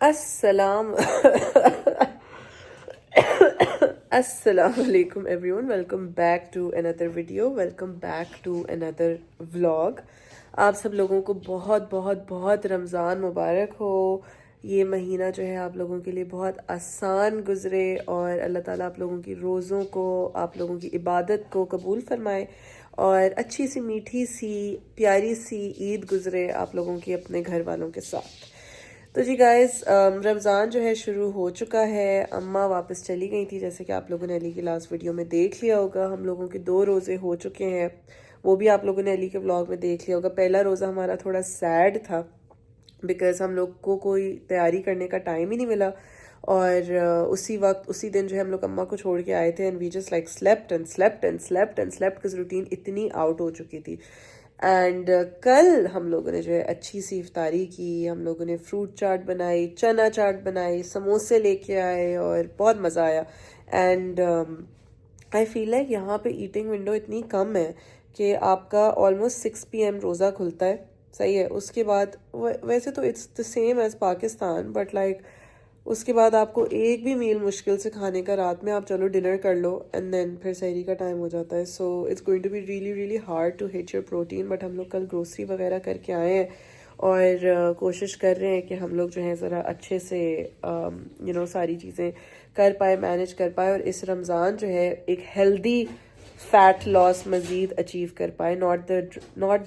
अस्सलाम Assalamualaikum everyone. Welcome back to another video. Welcome back to another vlog. आप सब लोगों को बहुत बहुत बहुत रमज़ान मुबारक हो। ये महीना जो है आप लोगों के लिए बहुत आसान गुज़रे और अल्लाह ताला आप लोगों की रोज़ों को, आप लोगों की इबादत को कबूल फरमाए और अच्छी सी मीठी सी प्यारी सी ईद गुज़रे आप लोगों की अपने घर वालों के साथ। तो जी गाइस, रमज़ान जो है शुरू हो चुका है। अम्मा वापस चली गई थी, जैसे कि आप लोगों ने अली की लास्ट वीडियो में देख लिया होगा। हम लोगों के 2 रोज़े हो चुके हैं, वो भी आप लोगों ने अली के व्लॉग में देख लिया होगा। पहला रोज़ा हमारा थोड़ा सैड था बिकॉज़ हम लोग को कोई तैयारी करने का टाइम ही नहीं मिला और उसी वक्त उसी दिन जो है हम लोग अम्मा को छोड़ के आए थे and we just like slept and slept and slept and slept because routine इतनी आउट हो चुकी थी। एंड कल हम लोगों ने जो है अच्छी सी इफ्तारी की। हम लोगों ने फ्रूट चाट बनाई, चना चाट बनाई, समोसे लेके आए और बहुत मज़ा आया। एंड आई फील लाइक यहाँ पे ईटिंग विंडो इतनी कम है कि आपका ऑलमोस्ट 6 PM रोज़ा खुलता है, सही है। उसके बाद वैसे तो it's the same as Pakistan but like उसके बाद आपको एक भी मील मुश्किल से खाने का रात में, आप चलो डिनर कर लो एंड देन फिर सहरी का टाइम हो जाता है। So it's going to be really really hard to hit your protein. But हम लोग कल ग्रोसरी वगैरह करके आए हैं और कोशिश कर रहे हैं कि हम लोग जो है ज़रा अच्छे से सारी चीज़ें कर पाए, मैनेज कर पाए और इस रमज़ान जो है एक हेल्दी फैट लॉस मज़ीद अचीव कर पाए, नॉट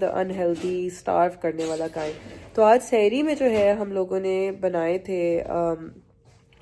द अनहेल्दी स्टार्व करने वाला काइंड। तो आज सहरी में जो है हम लोगों ने बनाए थे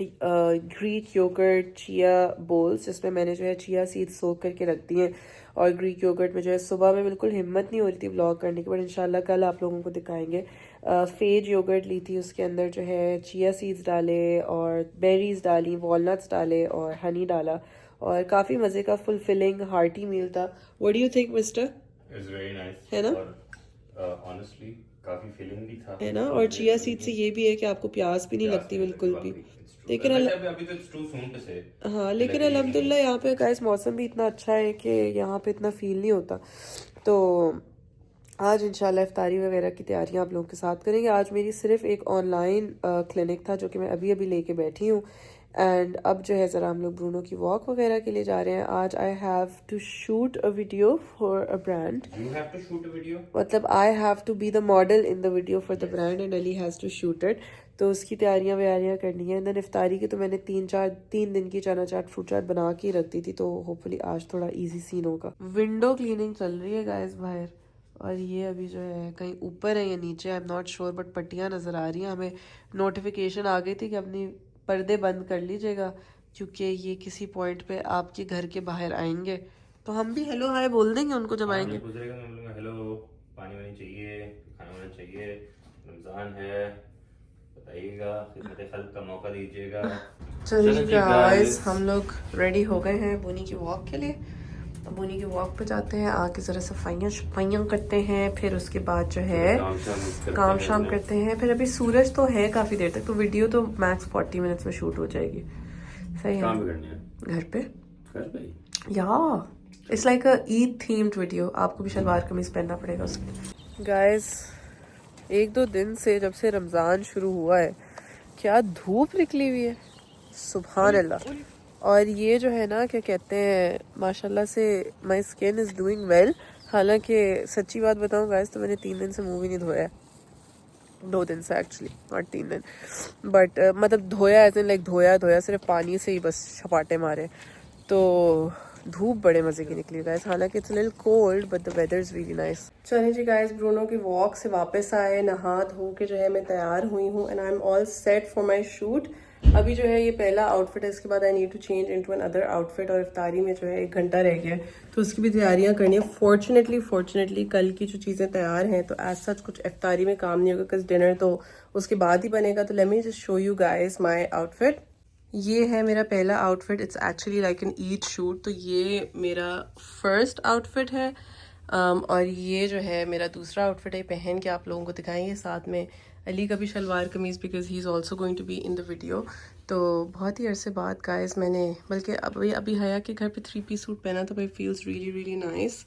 ग्रीक योगर्ट चिया बोल्स, जिसमें मैंने जो है चिया सीड्स सोक करके रख दी हैं। और ग्रीक योगर्ट में जो है सुबह में बिल्कुल हिम्मत नहीं हो रही थी व्लॉग करने की, बट इंशाल्लाह कल आप लोगों को दिखाएंगे। फेज योगर्ट ली थी, उसके अंदर जो है चिया सीड्स डाले और बेरीज डाली, वॉलनट्स डाले और हनी डाला और काफ़ी मज़े का फुलफिलिंग हार्टी मील था। What do you think mister? It's very nice, है ना? और ऑनेस्टली काफी फिलिंग भी था। है ना? और चिया सीड से ये भी है कि आपको प्यास भी नहीं प्यास लगती नहीं लगी बिल्कुल भी। वाकई, इट्स ट्रू। लेकिन वैसे अभी तो इट्स टू सून टू से हाँ, कि लेकिन लगेगी नहीं। अल्हम्दुलिल्लाह यहाँ पे गाइस मौसम भी इतना अच्छा है कि यहाँ पे इतना फील नहीं होता। तो आज इंशाल्लाह इफ्तारी वगैरह की तैयारियां आप लोगों के साथ करेंगे। आज मेरी सिर्फ एक ऑनलाइन क्लिनिक था जो कि मैं अभी अभी लेके बैठी हूँ एंड अब जो है ज़रा हम लोग ब्रूनो की वॉक वगैरह के लिए जा रहे हैं। आज I have to shoot a video for a brand, you have to shoot a video, मतलब I have to be the model in the video for the brand and Ali has to shoot it. तो उसकी तैयारियां व्यारियां करनी है। Then इफ्तारी की तो मैंने 3 दिन की चना चाट फ्रूट चाट बना के रख दी थी, तो होपफुली आज थोड़ा इजी सीन होगा। विंडो क्लीनिंग चल रही है गाइस बाहर और ये अभी जो है कहीं ऊपर है या नीचे, I am not sure, but पट्टियाँ नज़र आ रही हैं। हमें नोटिफिकेशन आ गई थी कि अपनी पर्दे बंद कर लीजिएगा क्योंकि ये किसी पॉइंट पे आपके घर के बाहर आएंगे। तो हम भी हेलो हाय बोल देंगे उनको जब आएंगे। गुजरेगा मैं बोलूँगा हेलो, पानी वानी चाहिए, खाना वाना चाहिए, रमजान है, बताइएगा, खिदमत खल्क का मौका दीजिएगा। चलिए चलो जी गाइस, गाइस, हम लोग रेडी हो गए हैं बुनी की वॉक के लिए। अब बुनी की वॉक पे जाते हैं, आके ज़रा सफाइयाँ करते हैं, फिर उसके बाद जो है काम शाम करते हैं। फिर अभी सूरज तो है काफ़ी देर तक, तो वीडियो तो मैक्स 40 मिनट्स में शूट हो जाएगी। सही है? काम भी करने हैं घर पे घर पे ही। या it's like a Eid themed video. आपको भी शलवार कमीज पहनना पड़ेगा उसके। गाइस, 1-2 दिन से जब से रमज़ान शुरू हुआ है क्या धूप निकली हुई है, सुभान अल्लाह। और ये जो है ना क्या कहते हैं, माशाल्लाह से my skin is doing well. हालांकि सच्ची बात बताऊं गाइस तो मैंने 3 दिन से मुंह भी नहीं धोया है, 2 दिन से एक्चुअली, नॉट 3 दिन। बट मतलब धोया ऐसे लाइक धोया सिर्फ पानी से ही बस छपाटे मारे। तो धूप बड़े मज़े की निकली गाइस, हालांकि it's little cold but the weather is really nice. चलिए जी गाइस, ब्रूनो की वॉक से वापस आए, नहा धो के जो है मैं तैयार हुई हूँ and I am all set for my shoot. अभी जो है ये पहला आउटफिट है, इसके बाद I need to change into an other outfit और इफ्तारी में जो है 1 घंटा रह गया है तो उसकी भी तैयारियां करनी है। फॉर्चुनेटली कल की जो चीज़ें तैयार हैं तो एज सच कुछ इफ्तारी में काम नहीं होगा बिकॉज डिनर तो उसके बाद ही बनेगा। तो let me just show you guys my outfit. ये है मेरा पहला outfit, it's actually like an Eid shoot. तो ये मेरा फर्स्ट आउटफिट है और ये जो है मेरा दूसरा आउटफिट है, पहन के आप लोगों को दिखाएंगे। साथ में अली का भी shalwar kameez because he is also going to be in the video. तो बहुत ही अरसे बाद गाइस मैंने, बल्कि अभी हया के घर पे 3 पीस सूट पहना था, भाई फील्स रियली रियली नाइस।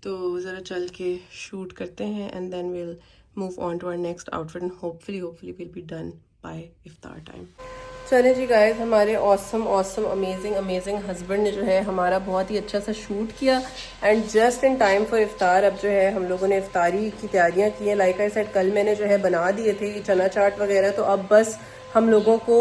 तो ज़रा चल के शूट करते हैं and then will move on to our next outfit and hopefully will be done by इफ्तार टाइम। चले जी गाइस, हमारे ऑसम अमेजिंग हस्बैंड ने जो है हमारा बहुत ही अच्छा सा शूट किया and just in time for iftar. अब जो है हम लोगों ने इफ्तारी की तैयारियां की हैं। लाइक आई सेड, कल मैंने जो है बना दिए थे चना चाट वगैरह, तो अब बस हम लोगों को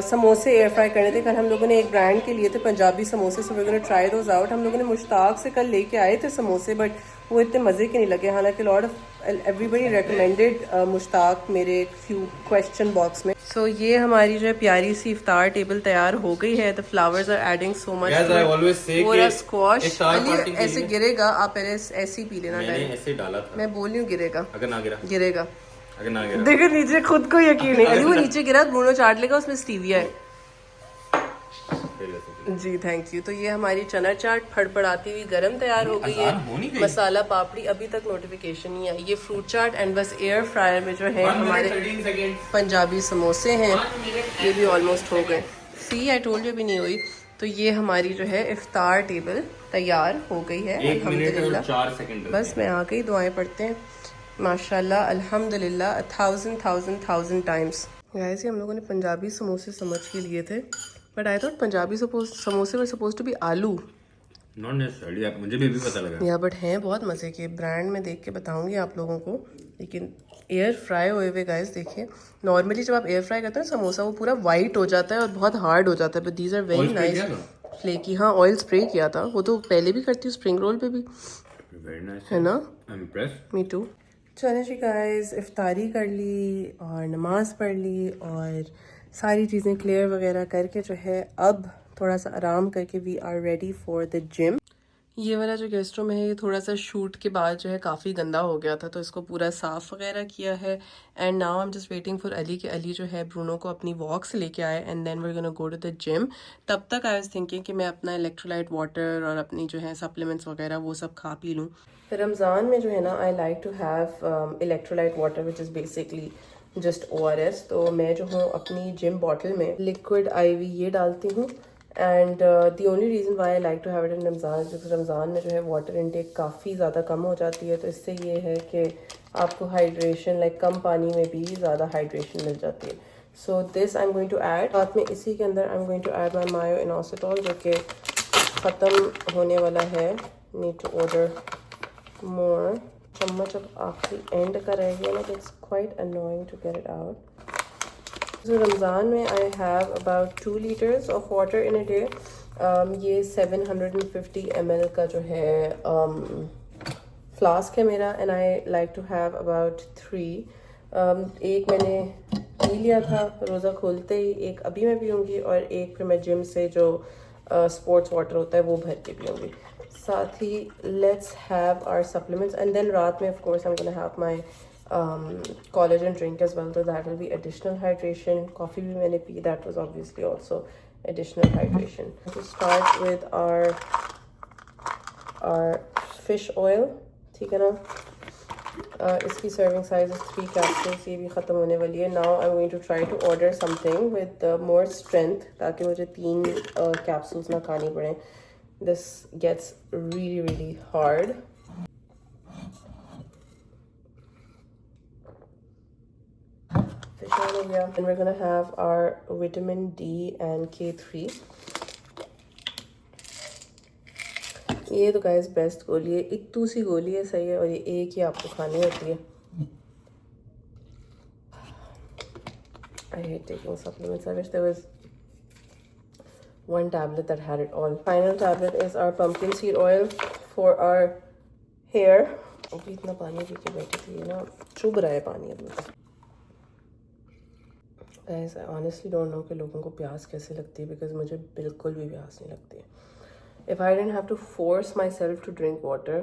समोसे एयर फ्राई करने थे। कल हम लोगों ने एक ब्रांड के लिए थे पंजाबी समोसे, so we gonna try those out. हम लोगों ने मुश्ताक से कल लेके आए थे समोसे, बट वो इतने मज़े के नहीं लगे। हालांकि lot of everybody recommended Mushtaq मेरे फ्यू क्वेश्चन बॉक्स में। सो ये हमारी जो है प्यारी सी इफ्तार टेबल तैयार हो गई है। The flowers are adding so much. पूरा स्क्वाश ऐसे गिरेगा, आप पहले ऐसे ही पी लेना। मैंने ऐसे डाला था, मैं बोल रही हूँ गिरेगा, अगर ना गिरा गिरेगा। अगर ना गिरा देखो नीचे खुद को यकीन नहीं। अली वो नीचे गिरा, ब्रूनो चाट लेगा, उसमें स्टीविया है। जी थैंक यू। तो ये हमारी चना चाट फड़फड़ाती हुई गरम तैयार हो गई है। मसाला पापड़ी अभी तक नोटिफिकेशन नहीं आई। ये फ्रूट चाट एंड बस एयर फ्रायर में जो है हमारे पंजाबी समोसे हैं, ये भी ऑलमोस्ट हो गए। सी आई टोल्ड यू अभी नहीं हुई। तो ये हमारी जो है इफ्तार टेबल तैयार हो गई है अल्हम्दुलिल्लाह। बस मैं आ गई, दुआएं पढ़ते हैं माशाल्लाह अल्हम्दुलिल्लाह 1000 टाइम्स। वैसे हम लोगों ने पंजाबी समोसे समझ के लिए थे, बट आई थॉट पंजाबी समोसे वर सपोज टू बी आलू। नॉट नेसेसरली, मुझे भी पता लगा। या बट हैं बहुत मज़े के। ब्रांड में देख के बताऊंगी आप लोगों को, लेकिन एयर फ्राई हुए हुए गाइस देखिए। नॉर्मली जब आप एयर फ्राई करते हैं समोसा, वो पूरा वाइट हो जाता है और बहुत हार्ड हो जाता है, but these are very nice flaky. हाँ ऑयल स्प्रे किया था, वो तो पहले भी करती हूँ स्प्रिंग रोल पे भी, है ना। Me too. चले जी गाइस, इफ्तारी कर ली और नमाज पढ़ ली और सारी चीज़ें क्लियर वगैरह करके जो है अब थोड़ा सा आराम करके we are ready for the gym. ये वाला जो गेस्ट रूम है ये थोड़ा सा शूट के बाद जो है काफ़ी गंदा हो गया था, तो इसको पूरा साफ़ वगैरह किया है। And now I am just waiting for Ali कि अली जो है ब्रूनो को अपनी वॉक से लेके आए and then we are gonna go to the gym. तब तक आई वाज थिंकिंग कि मैं अपना इलेक्ट्रोलाइट वाटर और अपनी जो है सप्लीमेंट्स वगैरह वो सब खा पी लूँ। रमज़ान में जो है ना I like to have electrolyte water which is basically just ORS। तो मैं जो हूँ अपनी जिम बॉटल में लिक्विड IV ये डालती हूँ। And the only reason why I like to have it in Ramzan, क्योंकि रमज़ान में जो है वाटर इनटेक काफ़ी ज़्यादा कम हो जाती है, तो इससे ये है कि आपको हाइड्रेशन लाइक कम पानी में भी ज़्यादा हाइड्रेशन मिल जाती है। So this I am going to add, साथ में इसी के अंदर I am going to add my myo inositol जो कि ख़त्म होने वाला है। Need to order more. चम्मच अब आखिरी एंड का रह गया ना, तो it's quite annoying to get it out. तो रमज़ान में I have about 2 litres of water in a day. ये 750 ml का जो है फ्लास्क है मेरा, and I like to have about 3। एक मैंने पी लिया था रोज़ा खोलते ही, एक अभी मैं पीऊँगी और एक फिर मैं जिम से जो स्पोर्ट्स वाटर होता है वो भर के पीऊँगी। साथ ही let's have our supplements and then रात में of course I am gonna have my collagen drink as well, so that will be additional hydration. Coffee भी मैंने P, that was obviously also additional hydration. To start with our fish oil, ठीक है ना। इसकी serving size is 3 capsules, ये भी ख़त्म होने वाली है। Now I'm going to try to order something with more strength ताकि मुझे 3 capsules ना खानी पड़े। This gets really hard. And we're gonna have our vitamin D and K3. ये तो गाइस बेस्ट गोली है, इतू सी गोली है, सही है, और ये एक ही आपको खानी होती है। I hate taking supplements. I wish there was one tablet that had it all. Final tablet is our pumpkin seed oil for our hair. अभी इतना पानी पी के बैठी थी ना, चुभ रहा है पानी अब मुझे। Guys, I honestly don't know कि लोगों को प्यास कैसे लगती है, because मुझे बिल्कुल भी प्यास नहीं लगती है। If I didn't have to force myself to drink water,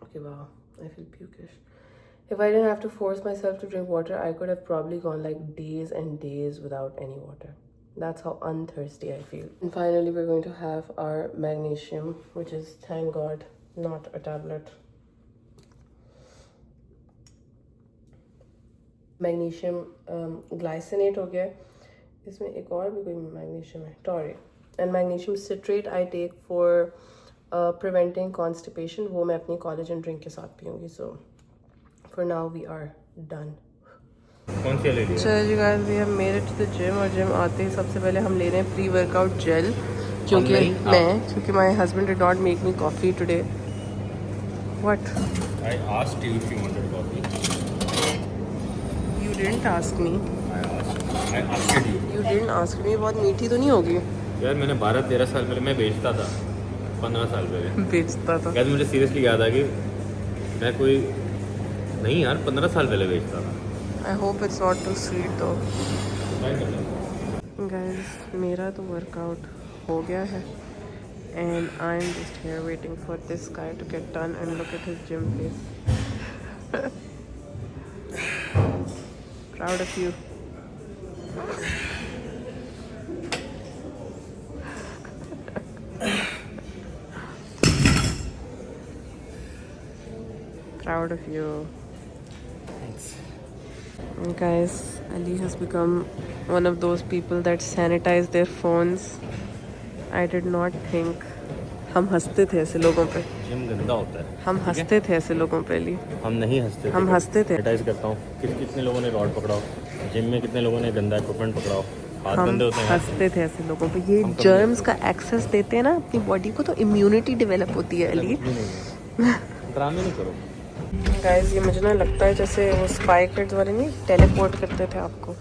okay, wow, I feel pukish. If I didn't have to force myself to drink water, I could have probably gone like days and days without any water. That's how unthirsty I feel. And finally, we're going to have our magnesium, which is, thank God, not a tablet. Magnesium glycinate हो गया, इसमें एक और भी कोई magnesium है, taurate, and magnesium citrate I take for preventing constipation, वो मैं अपनी कोलेजन ड्रिंक के साथ पीऊँगी। So for now we are done. कौन सी ले लिया? चलो जी guys, we have made it to the gym, और जिम आते ही सबसे पहले हम ले रहे हैं प्री वर्कआउट जेल, क्योंकि my husband did not make me coffee today. What? I asked you if you wanted coffee. You didn't ask me. I asked you. You didn't ask me. बहुत मीठी तो नहीं होगी? यार मैंने 12-13 साल पहले मैं बेचता था, 15 साल पहले बेचता था. यार मुझे सीरियसली याद आ कि मैं कोई नहीं यार 15 साल पहले बेचता था. I hope it's not too sweet though. Try कर लो. गाइस, मेरा तो वर्कआउट हो गया है, and I'm just here waiting for this guy to get done, and look at his gym place. Proud of you. Proud of you. Thanks. Guys, Ali has become one of those people that sanitize their phones. I did not think. हम हंसते थे ऐसे लोगों पे. Gym गंदा होता है. हम हंसते थे ऐसे लोगों पे अली. हम नहीं हंसते थे. हम हंसते थे. सैनिटाइज करता हूँ. कितने लोगों ने रॉड पकड़ाओ जिम में, कितने लोगों ने गंदा इक्विपमेंट पकड़ाओ, हाथ हम गंदे होते हैं. हंसते थे ऐसे लोगों पे. ये जर्म्स का एक्सेस देते हैं ना अपनी बॉडी को, तो इम्यूनिटी डेवलप होती है अली. ड्रामे नहीं करो. गाइस, ये मुझे ना लगता है जैसे वो स्पाई किड्स वाले नहीं टेलीपोर्ट करते थे आपको.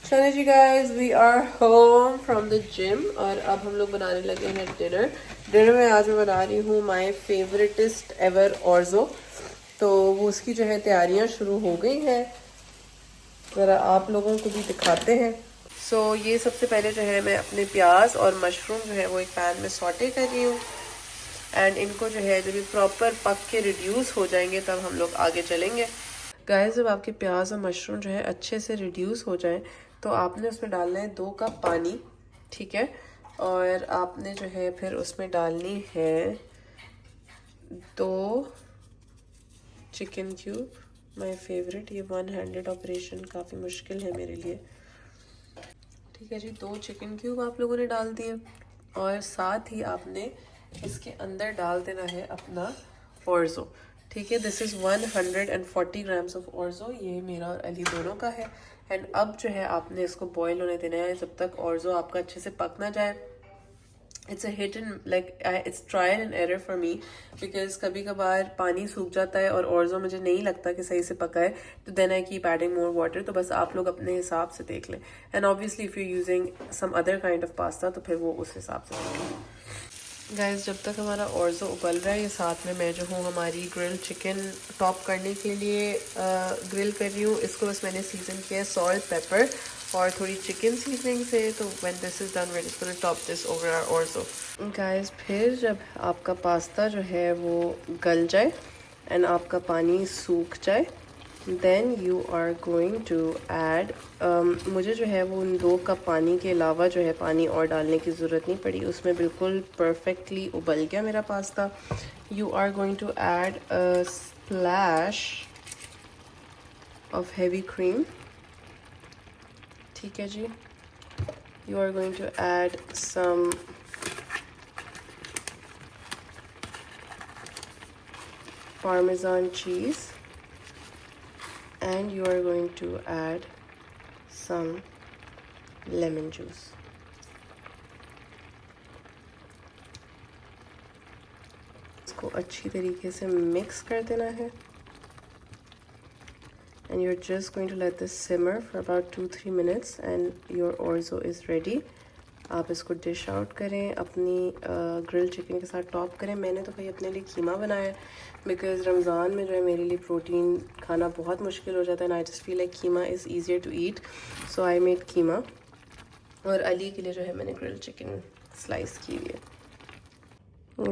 चलिए जी guys, we are home from the gym, और अब हम लोग बनाने लगे हैं डिनर. डिनर में आज मैं बना रही हूँ माय फेवरेटेस्ट एवर ऑर्जो. तो वो उसकी जो है तैयारियाँ शुरू हो गई हैं. ज़रा आप लोगों को भी दिखाते हैं. सो ये सबसे पहले जो है मैं अपने प्याज और मशरूम जो है वो एक पैन में सॉटे कर रही हूँ. एंड इनको जो है जब ये प्रॉपर पक के रिड्यूस हो जाएंगे तब हम लोग आगे चलेंगे. गाइस, जब आपके प्याज और मशरूम जो है अच्छे से रिड्यूस हो जाएं तो आपने उसमें डालना है 2 कप पानी. ठीक है. और आपने जो है फिर उसमें डालनी है 2 चिकन क्यूब. My favourite. ये 1 हैंडेड ऑपरेशन काफ़ी मुश्किल है मेरे लिए. ठीक है जी, 2 चिकन क्यूब आप लोगों ने डाल दिए, और साथ ही आपने इसके अंदर डाल देना है अपना ऑर्जो. ठीक है. This is 140 grams of orzo. ये मेरा और अली दोनों का है. एंड अब जो है आपने इसको बॉईल होने देना है जब तक ऑर्जो आपका अच्छे से पक ना जाए. It's a hit and like it's trial and error for me, because कभी कभार पानी सूख जाता है और ऑर्जो मुझे नहीं लगता कि सही से पका है, तो then I keep adding more water. तो बस आप लोग अपने हिसाब से देख लें. And obviously if you using some other kind of pasta तो फिर वो उस हिसाब से देख लें. गाइस, जब तक हमारा ऑर्जो उबल रहा है, ये साथ में मैं जो हूँ हमारी ग्रिल चिकन टॉप करने के लिए ग्रिल कर रही हूँ. इसको बस मैंने सीजन किया है सॉल्ट, पेपर और थोड़ी चिकन सीजनिंग से. तो when this is done we are just gonna top this over our orzo. Guys, फिर जब आपका पास्ता जो है वो गल जाए एंड आपका पानी सूख जाए, then you are going to add, मुझे जो है वो उन 2 कप पानी के अलावा जो है पानी और डालने की ज़रूरत नहीं पड़ी. उसमें बिल्कुल परफेक्टली उबल गया मेरा pasta. You are going to add a splash of heavy cream. ठीक है जी. You are going to add some Parmesan cheese, and you are going to add some lemon juice. इसको अच्छी तरीके से मिक्स कर देना है. And you're just going to let this simmer for about 2-3 minutes and your orzo is ready. आप इसको dish out करें, अपनी ग्रिल चिकन के साथ टॉप करें. मैंने तो भाई अपने लिए कीमा बनाया है, बिकॉज रमज़ान में जो है मेरे लिए प्रोटीन खाना बहुत मुश्किल हो जाता है. I just feel like keema is easier to eat, so I made keema. और अली के लिए जो है मैंने ग्रिल चिकन स्लाइस की हुई है.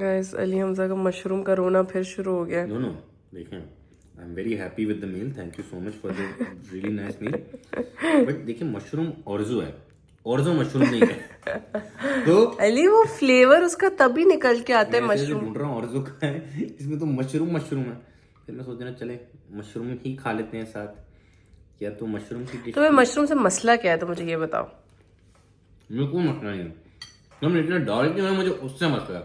गाइस, अली हमजा का मशरूम का रोना फिर शुरू हो गया. नो देखें, I am very happy with the meal. Thank you so much for the really nice meal. But देखिए, मशरूम ऑर्जो है, ऑर्जो मशरूम नहीं है. तो अली वो फ्लेवर उसका तभी निकल के आता है. मशरूम ढूंढ रहा हूँ ऑर्जो का है, इसमें तो मशरूम है. फिर मैं सोच रहा चले मशरूम ही खा लेते हैं साथ, या तो मशरूम की डिश. तो मशरूम से मसला क्या है, तो मुझे ये बताओ. मेरे को मसला नहीं है, तुम इतना डालती हो मुझे उससे मसला.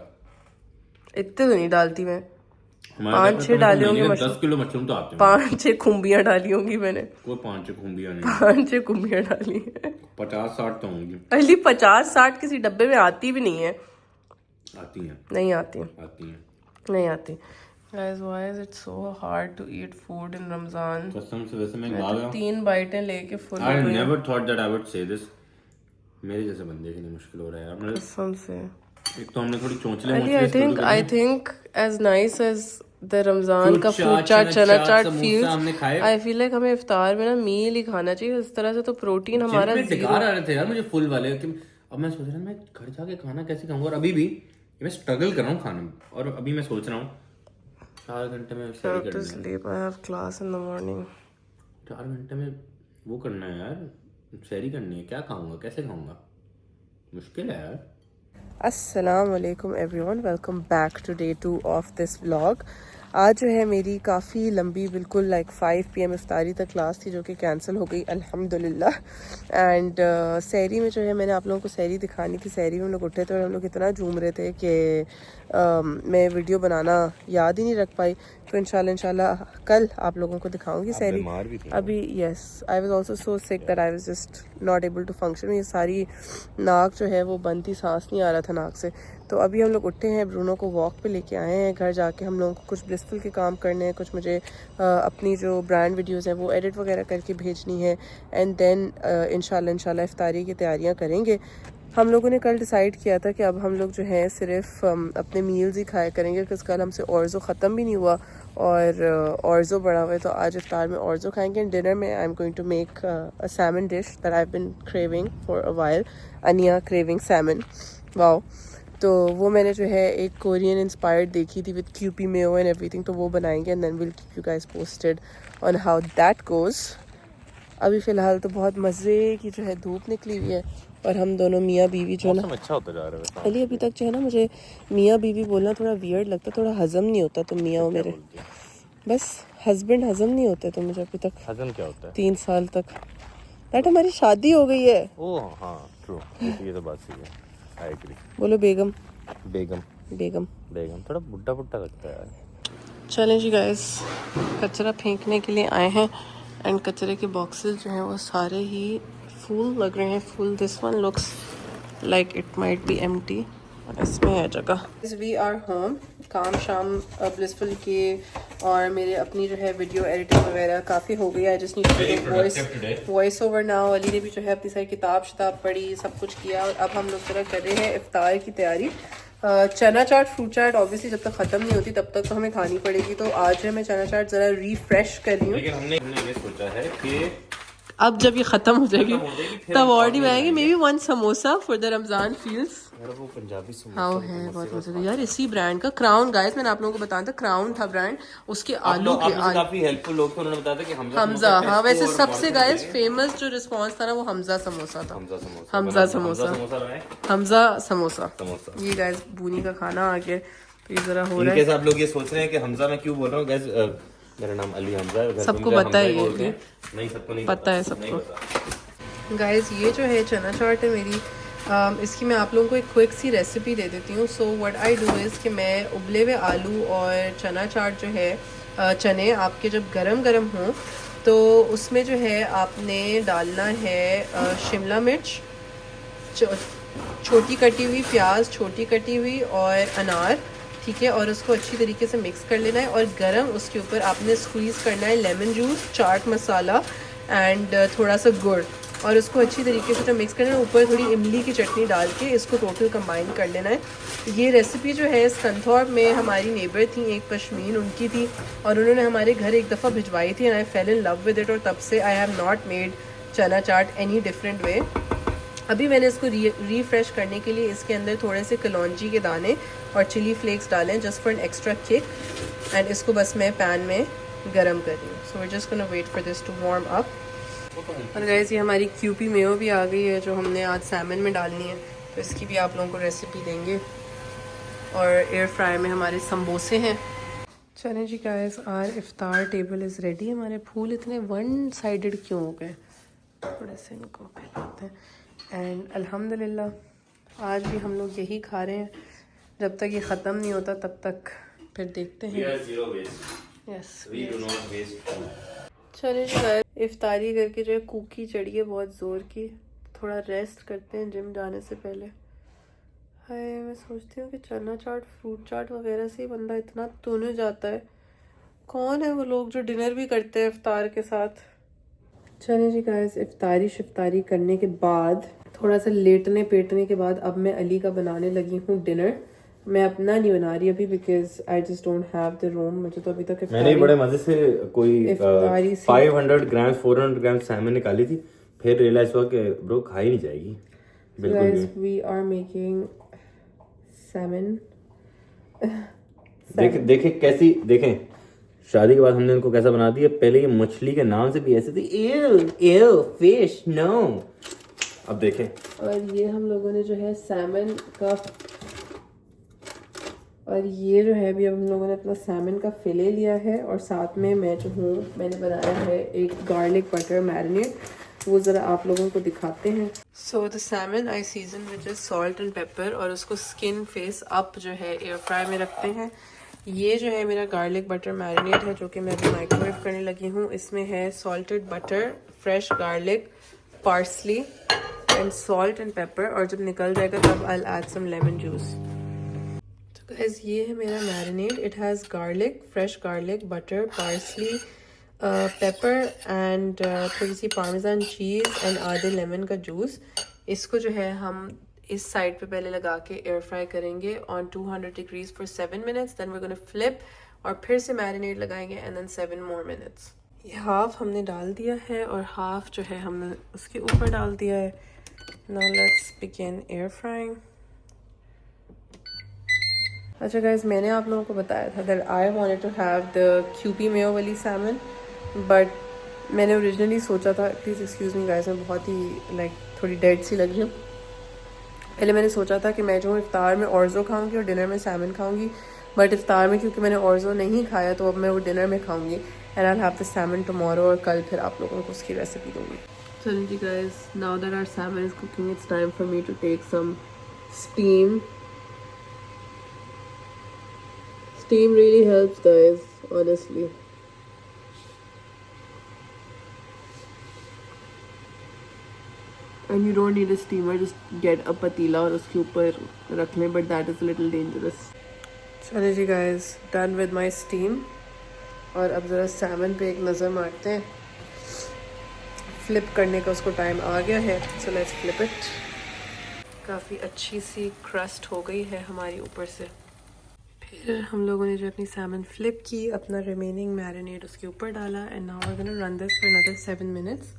इतने तो नहीं डालती मैं. हमारे 5-6 डाली होंगी 10 किलो मशरूम तो आते हैं। 5-6 खुम्बियाँ डाली होंगी मैंने। कोई 5-6 खुम्बियाँ नहीं, 5-6 खुम्बियाँ डाली है। 50-60 तो होंगी। पहली 50-60 किसी डब्बे में आती भी नहीं है। आती हैं, नहीं आती, आती हैं। नहीं आती। Guys, why is it so hard to eat food in Ramzan? कसम से वैसे मैं मैं खा तो गया। 3 बाइटें लेके फुल हो I गई। never thought that I would say this। मेरे जैसे बंदे के लिए मुश्किल हो रहा है यार। मतलब कसम से। एक तो हमने थोड़ी चोंचले Ali, मोचले I think as nice as the Ramzan का fruit चाट चना चाट feels, हमने खाए। I feel like हमें इफ्तार में ना मील ही खाना चाहिए। इस तरह से तो प्रोटीन हमारा जिनमें जीरो। बेकार आ रहे थे यार मुझे फुल वाले कि अब मैं सोच रहा हूँ मैं घर जाके खाना कैसे खाऊंगा। और अभी भी मैं स्ट्रगल कर रहा हूँ खाने में। और अभी मैं सोच रहा हूँ 4 घंटे में सैरी to करनी है। sleep. I have class in the morning. 4 घंटे में वो करना है यार, सैरी करनी है। क्या खाऊंगा, कैसे खाऊंगा, मुश्किल है यार। अस्सलाम वालेकुम everyone, welcome back to day 2 of this vlog. आज जो है मेरी काफ़ी लंबी बिल्कुल लाइक 5 PM इफ्तारी तक क्लास थी जो कि कैंसिल हो गई अल्हम्दुलिल्लाह। एंड सहरी में जो है मैंने आप लोगों को सहरी दिखानी थी। सहरी में हम लोग उठे थे और हम लोग इतना झूम रहे थे कि मैं वीडियो बनाना याद ही नहीं रख पाई। तो इंशाल्लाह कल आप लोगों को दिखाऊंगी सहरी। अभी yes, I was also so sick that I was just not able to function. ये सारी नाक जो है वो बंद थी, सांस नहीं आ रहा था नाक से। तो अभी हम लोग उठे हैं, ब्रूनो को वॉक पे लेके आए हैं। घर जाके हम लोगों को कुछ ब्लिसफुल के काम करने हैं, कुछ मुझे अपनी जो ब्रांड वीडियोस हैं वो एडिट वगैरह करके भेजनी है। एंड देन इंशाल्लाह इफ्तारी की तैयारियां करेंगे। हम लोगों ने कल डिसाइड किया था कि अब हम लोग जो है सिर्फ अपने मील्स ही खाया करेंगे, बिकॉज कल हमसे औरज़ो ख़त्म भी नहीं हुआ और औरज़ो बड़ा हुआ है। तो आज इफ्तार में औरज़ो खाएंगे। एंड डिनर में I am going to make a salmon dish that I have been craving for a while. Ania craving salmon, wow. तो वो मैंने जो है एक कोरियन इंस्पायर्ड देखी थी with Kewpie mayo and everything, तो वो बनाएंगे। And then will keep you guys posted on how that goes. अभी फ़िलहाल तो बहुत मज़े की जो है धूप निकली हुई है और हम दोनों मियाँ बीवी जो है ना, अच्छा होता जा रहा है। अली अभी तक जो है ना मुझे मियाँ बीवी बोलना थोड़ा वियर्ड लगता, थोड़ा हज़म नहीं होता। तो मियाँ हो मेरे, बस हस्बैंड हज़म नहीं होते तो मुझे अभी तक। हजम क्या होता है? 3 साल तक दैट हमारी शादी हो गई है। ओह हाँ, ट्रू। ये तो बात सही है, आई एग्री। बोलो बेगम। बेगम बेगम बेगम थोड़ा बुड्ढा बुड्ढा लगता है यार। चलें जी गाइस, कचरा फेंकने के लिए आए हैं। एंड कचरे के बॉक्सेस जो हैं वो सारे ही फुल लग रहे हैं, full. This one looks like it might be empty, इसमें है जगह। वी आर होम, काम शाम ब्लिसफुल के और मेरे अपनी जो है वीडियो एडिटिंग वगैरह काफ़ी हो गई। I just need voice over now. Ali ने भी जो है अपनी सारी किताब शिताब पढ़ी, सब कुछ किया। और अब हम लोग जरा कर रहे हैं इफ्तार की तैयारी। चना चाट फ्रूट चाट ऑब्वियसली जब तक ख़त्म नहीं होती तब तक तो हमें खानी पड़ेगी। तो आज है मैं चना चाट ज़रा रिफ्रेश कर रही हूँ। लेकिन हमने ये सोचा है कि अब जब ये ख़त्म हो जाएगी तब और नहीं आएंगे। May be 1 samosa for the Ramzan feels. वो पंजाबी हाँ है बहुत मज़े यार। इसी ब्रांड का क्राउन, गाइस मैंने आप लोगों को बताया था, क्राउन था ब्रांड। उसके आलू के काफी हेल्पफुल लोग थे, उन्होंने बताया था कि हमजा, हाँ वैसे सबसे गाइस फेमस जो रिस्पांस था ना वो हमजा समोसा था। हमजा समोसा, हमजा समोसा। ये गाइस बूनी का खाना आ गया। तो ये जरा हो रहा है। आप लोग ये सोच रहे हैं कि हमजा मैं क्यों बोल रहा हूँ गाइस, मेरा नाम अली हमजा है। सबको पता है ये, नहीं सबको नहीं पता है सबको। गाइस ये जो है चना चाट है मेरी, इसकी मैं आप लोगों को एक क्विक सी रेसिपी दे देती हूँ। So what I do is कि मैं उबले हुए आलू और चना चाट जो है, चने आपके जब गरम गरम हों तो उसमें जो है आपने डालना है शिमला मिर्च, छोटी कटी हुई प्याज, छोटी कटी हुई और अनार, ठीक है। और उसको अच्छी तरीके से मिक्स कर लेना है। और गरम उसके ऊपर आपने स्क्वीज़ करना है lemon juice, chaat masala and थोड़ा सा गुड़। और उसको अच्छी तरीके से जब मिक्स करना है, ऊपर थोड़ी इमली की चटनी डाल के इसको टोटल कंबाइन कर लेना है। ये रेसिपी जो है संथौर में हमारी नेबर थी एक पश्मीन, उनकी थी और उन्होंने हमारे घर एक दफ़ा भिजवाई थी। And I fail in love with it और तब से आई हैव नॉट मेड चना चाट एनी डिफरेंट वे। अभी मैंने इसको रिफ्रेश करने के लिए इसके अंदर थोड़े से कलौंजी के दाने और चिली फ्लेक्स डालें just for an extra kick. And इसको बस मैं पैन में गरम कर रही हूँ। So we just gonna wait for this to warm up. और गाइस ये हमारी क्यूपी मेयो भी आ गई है जो हमने आज सैमन में डालनी है, तो इसकी भी आप लोगों को रेसिपी देंगे। और एयर फ्राई में हमारे समोसे हैं। चलें जी guys, our iftar table is ready. हमारे फूल इतने वन साइडेड क्यों हो गए, थोड़े से इनको फैलाते हैं। एंड अल्हम्दुलिल्लाह आज भी हम लोग यही खा रहे हैं। जब तक ये ख़त्म नहीं होता तब तक फिर देखते We हैं। are zero waste. Yes We do not waste food. चलिए जी guys, इफ्तारी करके जो है कुकी चढ़ी है बहुत ज़ोर की, थोड़ा रेस्ट करते हैं जिम जाने से पहले। हाय मैं सोचती हूँ कि चना चाट फ्रूट चाट वगैरह से ही बंदा इतना तुन जाता है। कौन है वो लोग जो डिनर भी करते हैं इफ्तार के साथ। चलिए जी गाइस, इफ्तारी शिफ्तारी करने के बाद थोड़ा सा लेटने पेटने के बाद अब मैं अली का बनाने लगी हूँ डिनर। मैं अपना नहीं बना रही अभी because I just don't have the room. मुझे तो अभी तक मैंने बड़े मजे से कोई इफ्तारी 500 ग्राम 400 ग्राम सैमन निकाली थी, फिर रियलाइज हुआ कि ब्रो खाई नहीं जाएगी बिल्कुल भी। We are making salmon. देखे कैसी, देखें शादी के बाद हमने इनको कैसा बना दिया। पहले ये मछली के नाम से भी ऐसे थी, एव फिश नो। अब देखें, और ये हम लोगों ने जो है सैमन का, और ये जो है अभी अब हम लोगों ने अपना सैमन का फिले लिया है और साथ में मैं जो हूँ मैंने बनाया है एक गार्लिक बटर मैरिनेट, वो ज़रा आप लोगों को दिखाते हैं। So the Simon I season with just salt and pepper और उसको स्किन फेस अप जो है एयर फ्राई में रखते हैं। ये जो है मेरा गार्लिक बटर मैरिनेट है जो कि मैं अभी माइक्रोवेव करने लगी हूँ। इसमें है salted butter, fresh garlic, parsley and salt and pepper, और जब निकल जाएगा तब I add some lemon juice. तो गाइस ये है मेरा marinate. It has garlic, fresh garlic, butter, parsley, pepper and थोड़ी सी पार्मेजान चीज़ एंड आधे लेमन का जूस। इसको जो है हम इस साइड पे पहले लगा के एयर फ्राई करेंगे on 200 degrees for 7 minutes. Then we gonna flip और फिर से मैरिनेट लगाएंगे एंड देन 7 मोर मिनट्स। ये हाफ हमने डाल दिया है और हाफ जो है हमने उसके ऊपर डाल दिया है। Now let's begin air frying. अच्छा गाइज, मैंने आप लोगों को बताया था that I wanted to have the Kewpie mayo वाली सैमन, बट मैंने ओरिजिनली सोचा था, प्लीज़ एक्सक्यूज़ मी गाइज, मैं बहुत ही लाइक थोड़ी डेड सी लग रही हूँ। पहले मैंने सोचा था कि मैं जो इफ्तार में औरज़ो खाऊंगी और डिनर में सैमन खाऊंगी, बट इफ्तार में क्योंकि मैंने औरज़ो नहीं खाया तो अब मैं वो डिनर में खाऊंगी and I have the Simon tomorrow, और कल फिर आप लोगों को उसकी रेसिपी दूंगी। चलिए जी guys, now that our salmon is cooking, it's time for me to take some steam. Steam really helps guys, honestly. And you don't need a steamer, just get a patila और उसके ऊपर रख लें, but that is a little dangerous. चलिए जी guys, done with my steam. और अब ज़रा Simon पे एक नज़र मारते हैं। फ्लिप करने का उसको टाइम आ गया है, so let's flip it. काफ़ी अच्छी सी क्रस्ट हो गई है हमारी ऊपर से। फिर हम लोगों ने जो अपनी सैमन फ्लिप की, अपना रिमेनिंग मैरिनेट उसके ऊपर डाला and now we gonna run this for another 7 minutes.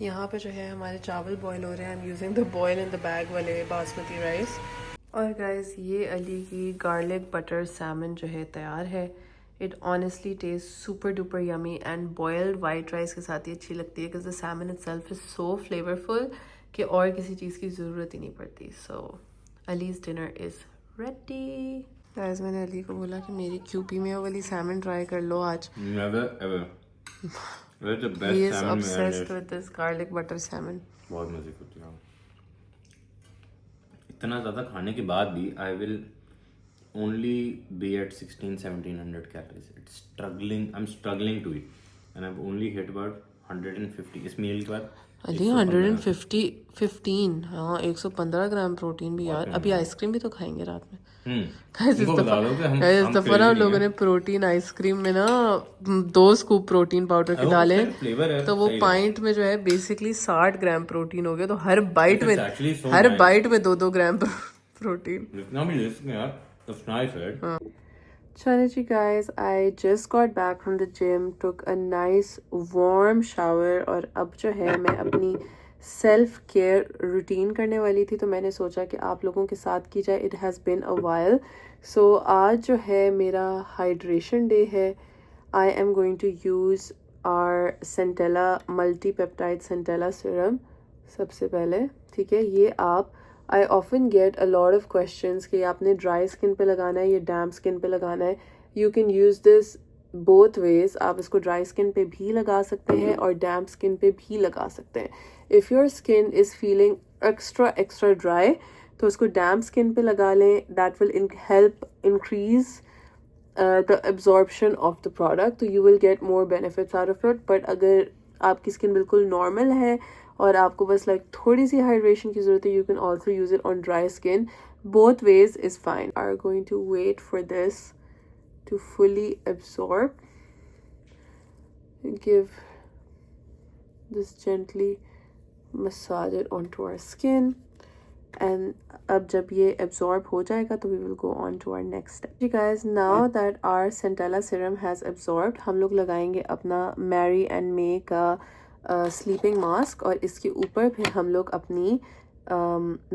यहाँ पे जो है हमारे चावल बॉईल हो रहे हैं। I am using the boil in the bag वाले बासमती राइस। और गाइस ये अली की गार्लिक बटर सैमन जो है तैयार है। It honestly taste super duper yummy and boiled white rice के साथ ही अच्छी लगती है because the salmon itself is so flavourful कि और किसी चीज़ की ज़रूरत ही नहीं पड़ती। So Ali's dinner is ready. Guys मैंने अली को बोला कि मेरी क्यूपी में वाली सैमन ट्राई कर लो आज। Never ever. It's the best He is salmon obsessed marinade. with this garlic butter salmon. बहुत मजे करती हूँ। इतना ज़्यादा खाने के बाद भी I will only be at 1600-1700 calories. I'm struggling to eat and I've only hit about 150 इस मील के बाद। अली 115 हाँ 115 ग्राम प्रोटीन भी यार। अभी आइसक्रीम भी तो खाएंगे रात में। इस दफा ना हम लोगों ने प्रोटीन आइसक्रीम में ना 2 स्कूप प्रोटीन पाउडर के डाले, तो वो पाइंट में जो है बेसिकली 60 ग्राम प्रोटीन हो गया। तो हर बाइट में 2-2 ग्राम प्रोटीन। चलिए जी guys, I just got back from the gym, took a nice warm shower और अब जो है मैं अपनी सेल्फ केयर रूटीन करने वाली थी, तो मैंने सोचा कि आप लोगों के साथ की जाए। It has been a while. So आज जो है मेरा हाइड्रेशन डे है। I am going to use our centella multi peptide centella serum सबसे पहले, ठीक है। ये आप I often get a lot of questions कि आपने ड्राई स्किन पे लगाना है या डैम्प स्किन पे लगाना है। You can use this both ways. आप इसको ड्राई स्किन पे भी लगा सकते हैं और डैम्प स्किन पे भी लगा सकते हैं। If your skin is feeling extra dry तो उसको डैम्प स्किन पे लगा लें। That will help increase the absorption of the product, तो you will get more benefits out of it. But अगर आपकी स्किन बिल्कुल नॉर्मल है और आपको बस like थोड़ी सी हाइड्रेशन की ज़रूरत है, you can also use it on dry skin. Both ways is fine. Are going to wait for this to fully absorb. Give this gently, massage it onto our skin. And अब जब ये absorb हो जाएगा तो we will go on to our next step. Ji guys, now that our Centella serum has absorbed, हम लोग लगाएंगे अपना Mary and May का sleeping mask और इसके ऊपर फिर हम लोग अपनी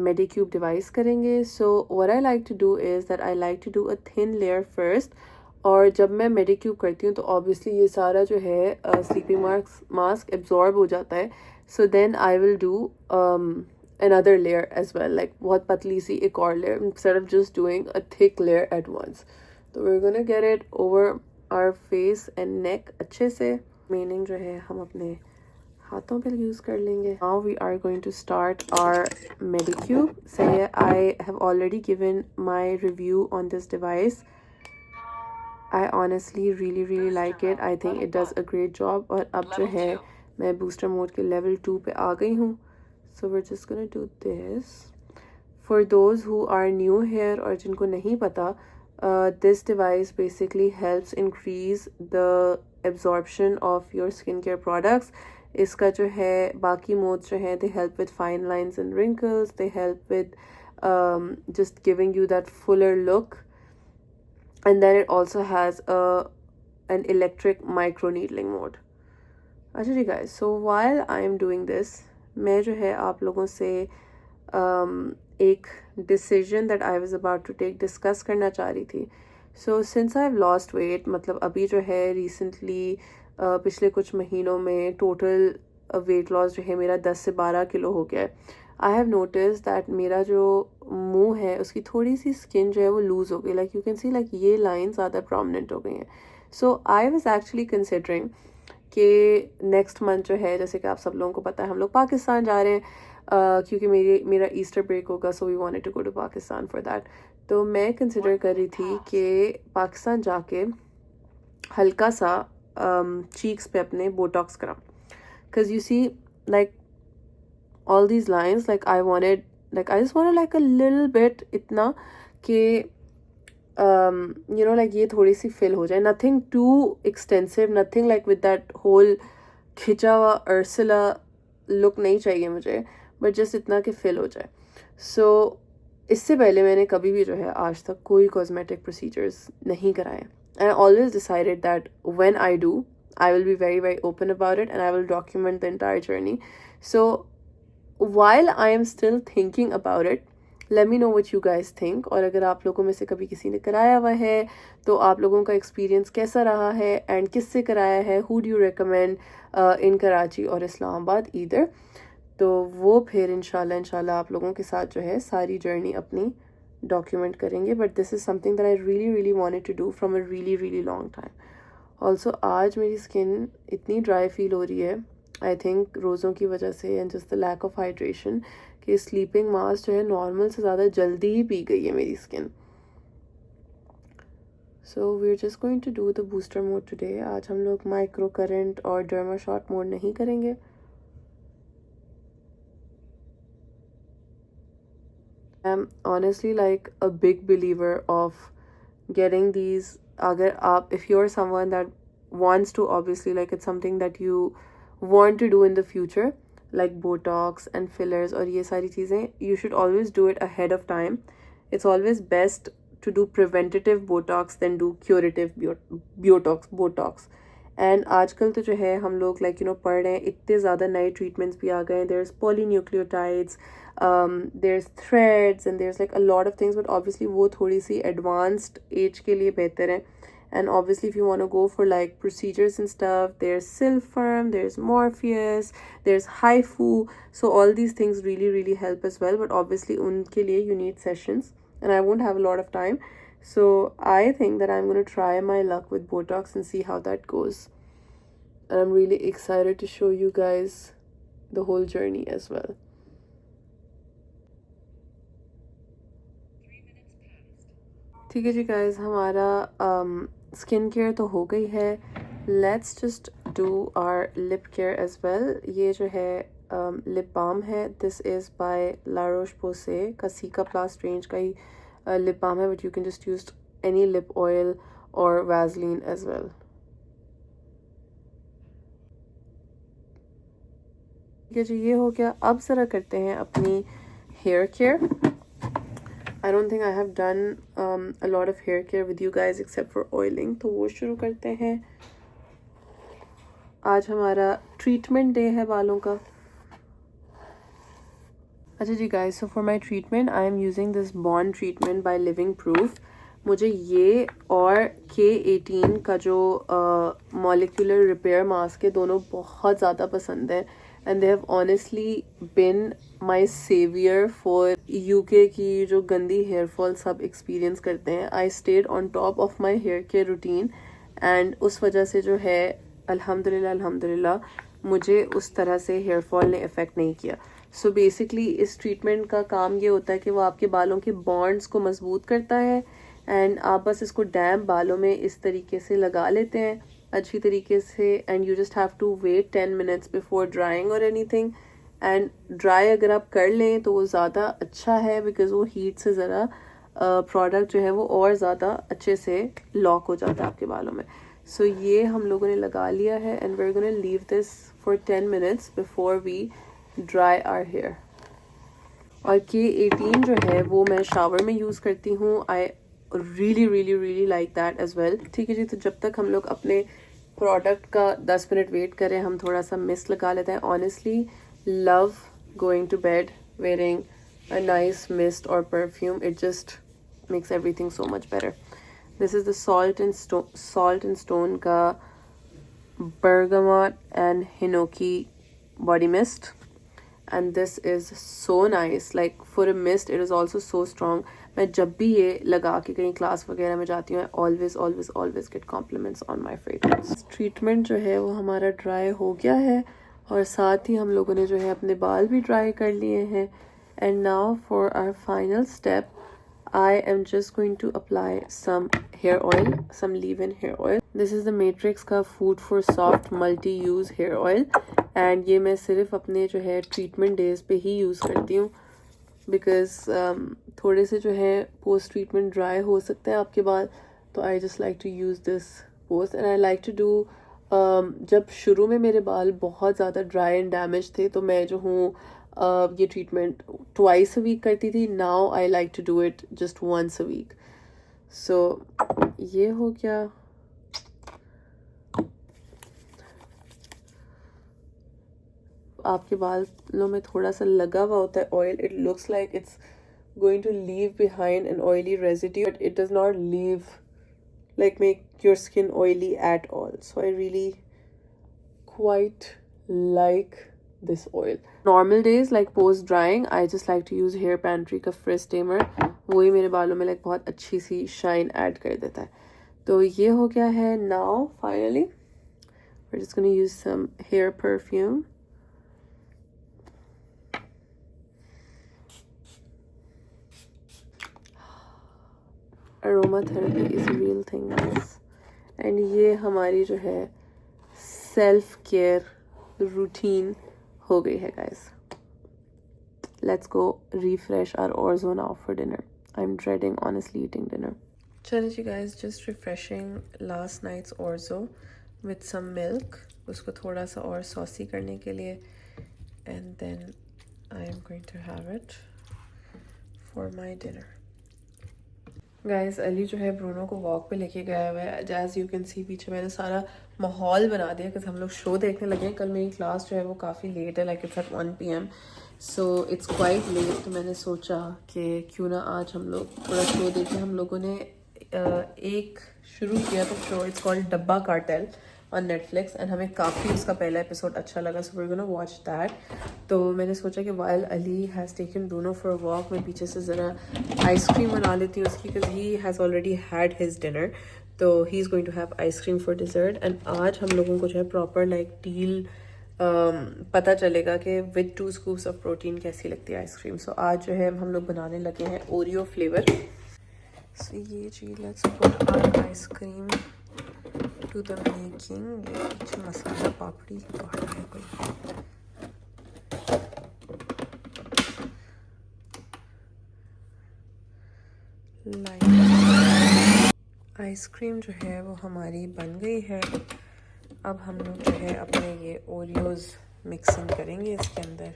Medicube device करेंगे. So what I like to do is that I like to do a thin layer first. और जब मैं Medicube करती हूँ तो obviously ये सारा जो है sleeping mask absorb हो जाता है. So then I will do another layer as well, like बहुत पतली सी एक और layer, instead of just doing a thick layer at once. So we're gonna get it over our face and neck अच्छे से. Meaning जो है हम अपने हाथों पे यूज़ कर लेंगे. Now we are going to start our Medicube. So yeah, I have already given my review on this device. I honestly really like it. I think it does a great job. और अब जो है मैं booster mode के level 2 पे आ गई हूँ. So we're just gonna do this. For those who are new here और जिनको नहीं पता, this device basically helps increase the absorption of your skincare products. इसका जो है बाकी modes जो है, they help with fine lines and wrinkles. They help with just giving you that fuller look. And then it also has an electric micro needling mode. अच्छा जी guys, so while I am doing this, मैं जो है आप लोगों से एक decision that I was about to take discuss करना चाह रही थी. So since I've lost weight, मतलब अभी जो है recently पिछले कुछ महीनों में total weight loss जो है मेरा 10 से 12 किलो हो गया है. I have noticed that मेरा जो मुंह है उसकी थोड़ी सी skin जो है वो lose हो गई. Like you can see like ये lines ज़्यादा prominent हो गई हैं. So I was actually considering कि नेक्स्ट मंथ जो है, जैसे कि आप सब लोगों को पता है हम लोग पाकिस्तान जा रहे हैं क्योंकि मेरा ईस्टर ब्रेक होगा. So we wanted to go to Pakistan for that. तो मैं कंसिडर कर रही थी कि पाकिस्तान जाके हल्का सा चीक्स पे अपने बोटॉक्स कराऊं. Because you see like all these lines, like I wanted, like I just wanted like a little bit, इतना कि you know, like ये थोड़ी सी fill हो जाए. Nothing too extensive, nothing like with that whole खिंचा हुआ Ursula look नहीं चाहिए मुझे, but just इतना कि fill हो जाए. So इससे पहले मैंने कभी भी जो है आज तक कोई cosmetic procedures नहीं कराए. And I always decided that when I do, I will be very open about it and I will document the entire journey. So while I am still thinking about it, let me know what you guys think. और अगर आप लोगों में से कभी किसी ने कराया हुआ है तो आप लोगों का एक्सपीरियंस कैसा रहा है एंड किससे कराया है, who do you recommend इन कराची और इस्लामाबाद either. तो वो फिर इंशाल्लाह आप लोगों के साथ जो है सारी जर्नी अपनी डॉक्यूमेंट करेंगे. But this is something that I really wanted to do from a really long time. Also आज मेरी स्किन इतनी ड्राई फील हो रही है, आई थिंक रोज़ों की वजह से and just the lack of hydration, कि स्लीपिंग मास्क जो है नॉर्मल से ज़्यादा जल्दी ही पी गई है मेरी skin. So we are just going to do the booster mode today. आज हम लोग माइक्रो करंट और डर्मा शॉट मोड नहीं करेंगे. I am honestly like a big believer of getting these. अगर आप, if you're someone that wants to, obviously like it's something that you want to do in the future, like Botox and fillers और ये सारी चीज़ें, you should always do it ahead of time. It's always best to do preventative Botox than do curative Botox. And आजकल तो जो है हम लोग like you know पढ़ रहे हैं, इतने ज़्यादा नए treatments भी आ गए. There's polynucleotides, there's threads and there's like a lot of things, but obviously वो थोड़ी सी advanced age के लिए बेहतर है. And obviously if you want to go for like procedures and stuff, there's Silpherm, there's Morpheus, there's HIFU. So all these things really help as well, but obviously उनके लिए you need sessions and I won't have a lot of time. So I think that I'm going to try my luck with Botox and see how that goes. And I'm really excited to show you guys the whole journey as well. ठीक है जी guys, हमारा skin care तो हो गई है. Let's just do our lip care as well. ये जो है लिप बाम है. This is by La Roche Posay का Cicaplast रेंज का ही लिप बाम है, but you can just use any lip oil और वैसलीन एज वेल. ठीक है जी, ये हो गया. अब ज़रा करते हैं अपनी hair care. I don't think I have done a lot of hair care with you guys except for oiling. तो वो शुरू करते हैं. आज हमारा ट्रीटमेंट डे है बालों का. अच्छा जी guys, so for my treatment I am using this Bond treatment by Living Proof. मुझे ये और K18 का जो molecular repair mask है, दोनों बहुत ज़्यादा पसंद है. And they have honestly been my savior for UK की जो गंदी हेयर फॉल सब एक्सपीरियंस करते हैं. I stayed on top of my hair care routine and उस वजह से जो है अल्हम्दुलिल्लाह मुझे उस तरह से हेयर फॉल ने इफ़ेक्ट नहीं किया. सो बेसिकली इस ट्रीटमेंट का काम ये होता है कि वो आपके बालों के बॉन्ड्स को मजबूत करता है. एंड आप बस इसको डैम्प बालों में इस तरीके से लगा लेते हैं अच्छी तरीके से. And you just have to wait 10 minutes before drying और एनीथिंग. एंड ड्राई अगर आप कर लें तो वो ज़्यादा अच्छा है, बिकॉज वो हीट से ज़रा प्रोडक्ट जो है वो और ज़्यादा अच्छे से लॉक हो जाता है आपके बालों में. सो ये हम लोगों ने लगा लिया है. And we are gonna leave this for 10 minutes before we dry our hair. और K18 जो है वो मैं शावर में यूज़ करती हूँ. आई really like that as well. ठीक है जी, तो जब तक हम लोग अपने प्रोडक्ट का 10 मिनट वेट करें, हम थोड़ा सा मिस्ट लगा लेते हैं. Honestly love going to bed wearing a nice mist और perfume. It just makes everything so much better. This is the salt and stone का bergamot and hinoki body mist. And this is so nice. Like for a mist it is also so strong. मैं जब भी ये लगा के कहीं class वगैरह में जाती हूँ, always get compliments on my fragrance. Treatment जो है वो हमारा ड्राई हो गया है और साथ ही हम लोगों ने जो है अपने बाल भी ड्राई कर लिए हैं. And now for our final step, I am just going to apply some hair oil, some leave-in hair oil. This is the Matrix का Food for Soft Multi-Use Hair Oil. And ये मैं सिर्फ अपने जो है ट्रीटमेंट डेज पे ही use करती हूँ, बिकॉज थोड़े से जो है पोस्ट ट्रीटमेंट ड्राई हो सकते हैं आपके बाल. तो I just like to use this post. And I like to do, जब शुरू में मेरे बाल बहुत ज़्यादा ड्राई एंड डैमेज थे तो मैं जो हूँ ये ट्रीटमेंट ट्वाइस अ वीक करती थी. Now I like to do it just once a week. So ये हो गया. आपके बालों में थोड़ा सा लगा हुआ होता है oil. It looks like it's going to leave behind an oily residue, but it does not leave like make your skin oily at all. So I really quite like this oil. Normal days like post drying I just like to use Hair Pantry का Frizz Tamer. वही मेरे बालों में like बहुत अच्छी सी shine add कर देता है. तो ये हो गया है. Now finally we're just going to use some hair perfume. Aromatherapy is a real thing guys. And ये हमारी जो है सेल्फ केयर रूटीन हो गई है guys. Let's go refresh our orzo now for dinner. I'm dreading honestly eating dinner. चलिए जी guys, just refreshing last night's orzo with some milk. उसको थोड़ा सा और सॉसी करने के लिए. And then I am going to have it for my dinner. Guys Ali जो है ब्रूनो को वॉक पे लेके गया हुआ है. एज यू कैन सी पीछे मैंने सारा माहौल बना दिया क्योंकि हम लोग शो देखने लगे. कल मेरी क्लास जो है वो काफ़ी लेट है, like it's at 1 PM. So it's quite late. तो मैंने सोचा कि क्यों ना आज हम लोग थोड़ा शो देखें. हम लोगों ने एक शुरू किया था show, it's called Dabba cartel on Netflix. And हमें काफ़ी उसका पहला एपिसोड अच्छा लगा. So we are gonna watch that. तो मैंने सोचा कि while Ali has taken Bruno for a walk, मैं पीछे से ज़रा आइसक्रीम बना लेती हूँ उसकी, because he has already had his dinner. तो he is going to have ice cream for dessert. And आज हम लोगों को जो है प्रॉपर लाइक डील पता चलेगा कि विद 2 स्कूप्स ऑफ प्रोटीन कैसी लगती है आइसक्रीम. सो आज जो है हम लोग बनाने लगे हैं ओरियो फ्लेवर. So ये जी, let's put our ice cream to the making. ये पीछे मसाला पापड़ी पड़ा है कोई. लाइक आइसक्रीम जो है वो हमारी बन गई है. अब हम लोग जो है अपने ये ओरियोज मिक्सिंग करेंगे इसके अंदर.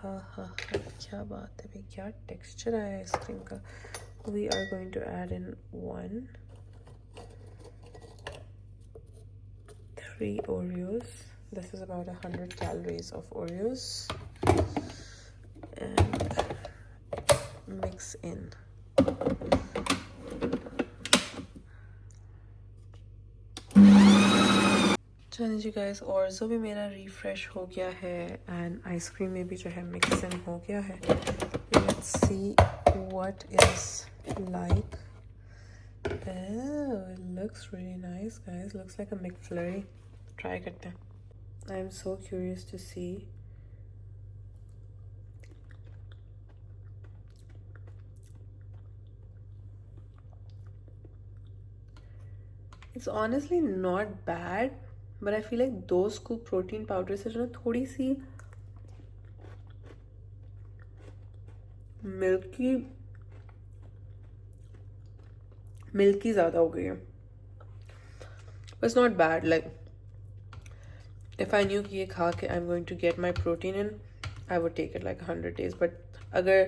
हाँ, क्या बात है भाई, क्या टेक्सचर आया आइसक्रीम का. We are going to add in 3 Oreos. This is about 100 calories of Oreos. And mix in. चलिए जी गाइस, ऑर्ज़ो भी मेरा रिफ्रेश हो गया है एंड आइसक्रीम में भी जो है मिक्स इन हो गया है. Let's see what is like. Oh, it looks really nice guys. Looks like a McFlurry. Try करते हैं. I am so curious to see. It's honestly not bad. But I feel like 2 scoop protein powder से जो ना थोड़ी सी milky ज़्यादा हो गई है. But it's not bad. Like if I knew कि ये खा के I'm going to get my protein in, I would take it like 100 days. But अगर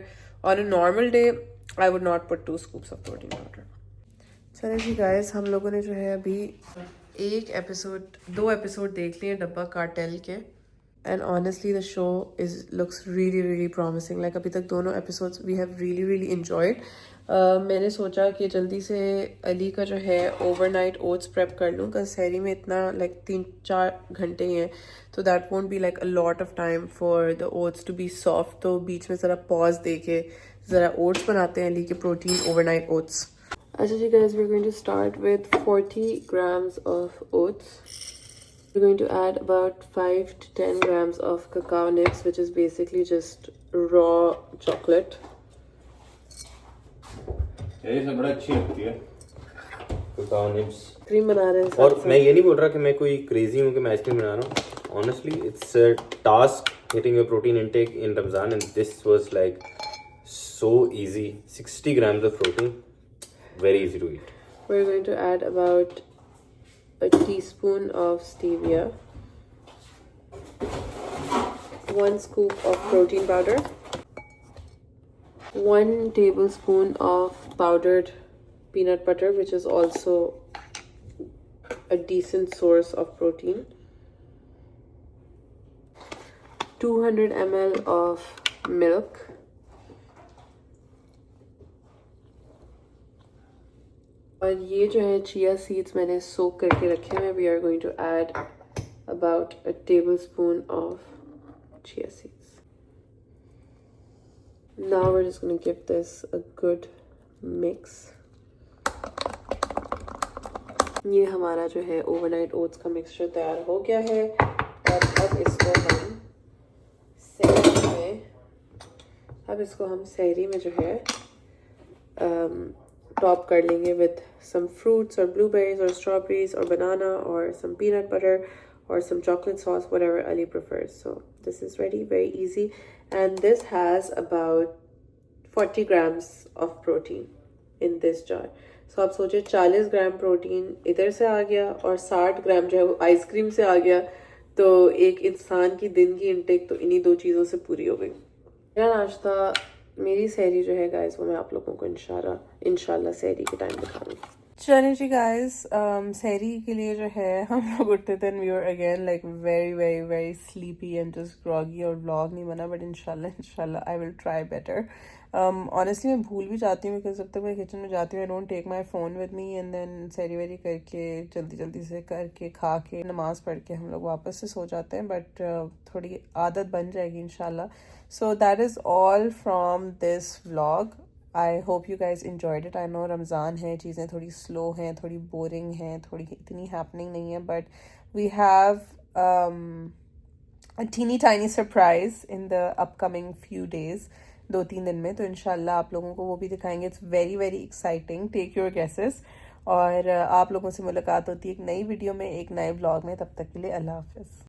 on a normal day, I would not put 2 scoops of protein powder. चलिए जी guys, हम लोगों ने जो है अभी 2 एपिसोड देख लिए डब्बा कार्टेल के. And honestly the show looks really promising. Like अभी तक दोनों episodes we have really enjoyed. मैंने सोचा कि जल्दी से अली का जो है ओवरनाइट ओट्स प्रेप कर लूँ, बिकॉज सहरी में इतना लाइक 3-4 घंटे ही हैं, तो that won't be like a lot of time for the oats to be soft. तो बीच में ज़रा पॉज दे के ज़रा ओट्स बनाते हैं, अली के प्रोटीन ओवरनाइट ओट्स. अच्छा जी guys, we're going to start with 40 grams of oats. We're going to add about 5 to 10 grams of cacao nibs, which is basically just raw chocolate. ये सब बड़ा अच्छी लगती है cacao nibs. क्रीम बना रहे हैं. और मैं ये नहीं बोल रहा कि मैं कोई क्रेजी हूँ कि मैं आइसक्रीम बना रहा हूँ. Honestly, it's a task getting your protein intake in Ramzan, and this was like so easy. 60 grams of protein. Very easy to eat. We're going to add about a teaspoon of stevia, 1 scoop of protein powder, 1 tablespoon of powdered peanut butter, which is also a decent source of protein, 200 ml of milk, और ये जो है chia seeds मैंने सोक करके रखे हैं. We are going to add about a tablespoon of chia seeds. Now we are just going to give this a good mix. ये हमारा जो है ओवरनाइट ओट्स का मिक्सचर तैयार हो गया है, और अब इसको हम सहरी में जो है टॉप कर लेंगे with some fruits or blueberries or strawberries or banana or some peanut butter or some chocolate sauce, whatever Ali prefers. So this is ready, very easy, and this has about 40 grams of protein in this jar. So आप सोचिए 40 gram protein इधर से आ गया और 60 ग्राम जो है वो ice cream से आ गया. तो एक इंसान की दिन की इंटेक तो इन्हीं 2 चीज़ों से पूरी हो गई. मेरा नाश्ता, मेरी सहरी जो है गाइस, वो मैं आप लोगों को इंशाल्लाह सहरी के टाइम दिखाऊंगी. चलिए जी गाइस, सहरी के लिए जो है हम लोग उठते थे. We are again like very sleepy and just groggy, और व्लॉग नहीं बना, बट इंशाल्लाह I will try better. Honestly मैं भूल भी जाती हूँ, बिकॉज जब तक मैं किचन में जाती हूँ I don't take my phone with me, and then सहरी वेरी करके जल्दी से करके खा के नमाज़ पढ़ के हम लोग वापस से सो जाते हैं. बट थोड़ी आदत बन जाएगी इंशाल्लाह. So that is all from this vlog. I hope you guys enjoyed it. I know Ramzan है, चीज़ें थोड़ी slow हैं, थोड़ी boring हैं, थोड़ी इतनी happening नहीं है, but we have a teeny tiny surprise in the upcoming few days. 2-3 दिन में, तो इंशाल्लाह आप लोगों को वो भी दिखाएंगे। It's very very exciting, take your guesses. और आप लोगों से मुलाकात होती है एक नई वीडियो में, एक नए ब्लॉग में। तब तक के लिए अल्लाह हाफिज़।